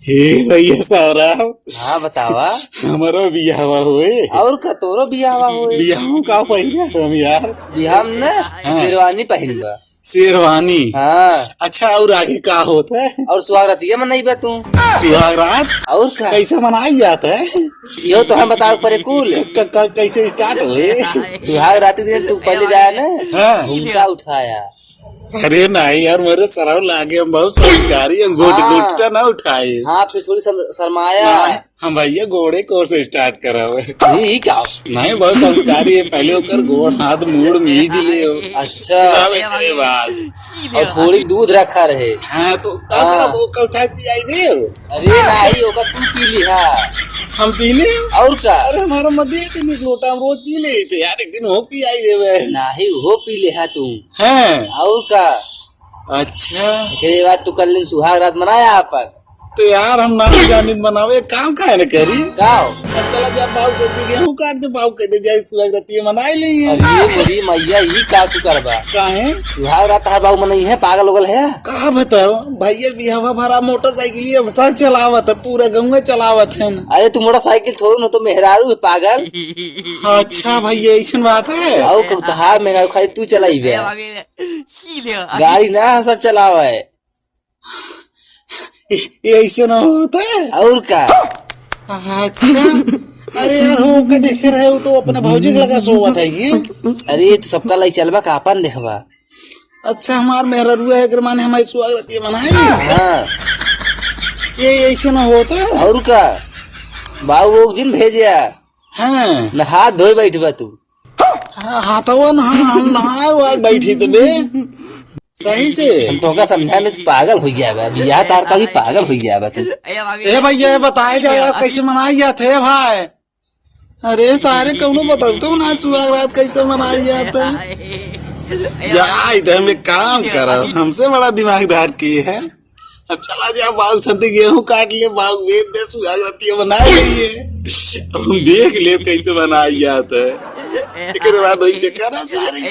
हे भैया सौरभ। हाँ बतावा। हमारो बियाहवा हुए और का तोरो बियाहवा होए। बियाह का पहले हम यार बियाह में ना शेरवानी पहनबा। शेरवानी। हाँ अच्छा और आगे का होता है? और सुहागरातिया मनईबा तू। सुहाग रात और का कैसे मनाई जाता है? यो तो हम बताओ परे कुल। कैसे स्टार्ट हुए? सुहाग राती दिन तू पहले जाया ना हाँ। घूमटा उठाया। अरे नहीं यार मेरे सरव लागे हम बहुत संस्कारी हम घुटका ना उठाए। हाँ आपसे थोड़ी शर्माया। हम भैया घोड़े कोर्स स्टार्ट करा हुए। ये क्या नहीं बहुत संस्कारी है पहले होकर गोड़ हाथ मुड़ मीज ले हो। अच्छा के बाद और थोड़ी दूध रखा रहे। हाँ तो का करा वो का उठा पियाई दे। अरे नहीं होगा तू पी लिहा। हम पी ले और का अरे हमारा मध्य इतनी लोटा हम रोज पी ले थे यार एक दिन हो पियाई देवे। नहीं हो पी लिहा तू। हैं और का अच्छा एक बाद तू कल दिन सुहाग रात मनाया आप पर। तो यार हम ना जानित बनावे काम का न करी काओ चला जा बाऊ से गेहूं काट दे बाऊ कह दे जाए सुहाग रात मनाई ली। अरे मेरी मैया ही का तू करबा काहे सुहाग रात हर बाबू मनई है पागल होगल है। कहा बताओ भैया बिहावा भरा मोटरसाइकिल सब चलावत है पूरा गाँव चलावत है। अरे तू मोटरसाइकिल छोड़ न तो मेहरारू है पागल। अच्छा भैया ऐसा बात है। आओ कब मेहरारू खाली तू चलाई बे गाड़ी ना सब चलावा है। ऐसे ना होता है और का अच्छा अरे यार हो के देख रहे हो तो अपने भौजी के लगा सोवत है ये। अरे तो सबका लाई चलबा का अपन देखबा। अच्छा हमार मेहरा रुआ है माने हमारी स्वागत मनाई। हाँ ये ऐसे ना होता है। और का बाबू वो जिन भेजिया हाँ न हाथ धोए बैठबा तू। हाथवा हम नहाए बैठी तो बे सही से हम तो का समझाने तू पागल हो जाएगा बियाह तार का भी पागल हो जाएगा तू। ए भैया बताए जाए कैसे मनाई जाते है भाई। अरे सारे कौनो बताओ तो ना सुहाग रात कैसे मनाई जाता है। जा इधर में काम करो हमसे बड़ा दिमागदार किए है। अब चला जा बाग संती गेहूं काट ले बाग वेद दे सुहाग रात बनाई गई है हम देख ले कैसे बनाई जाता है। एक बाद वही से करा सारी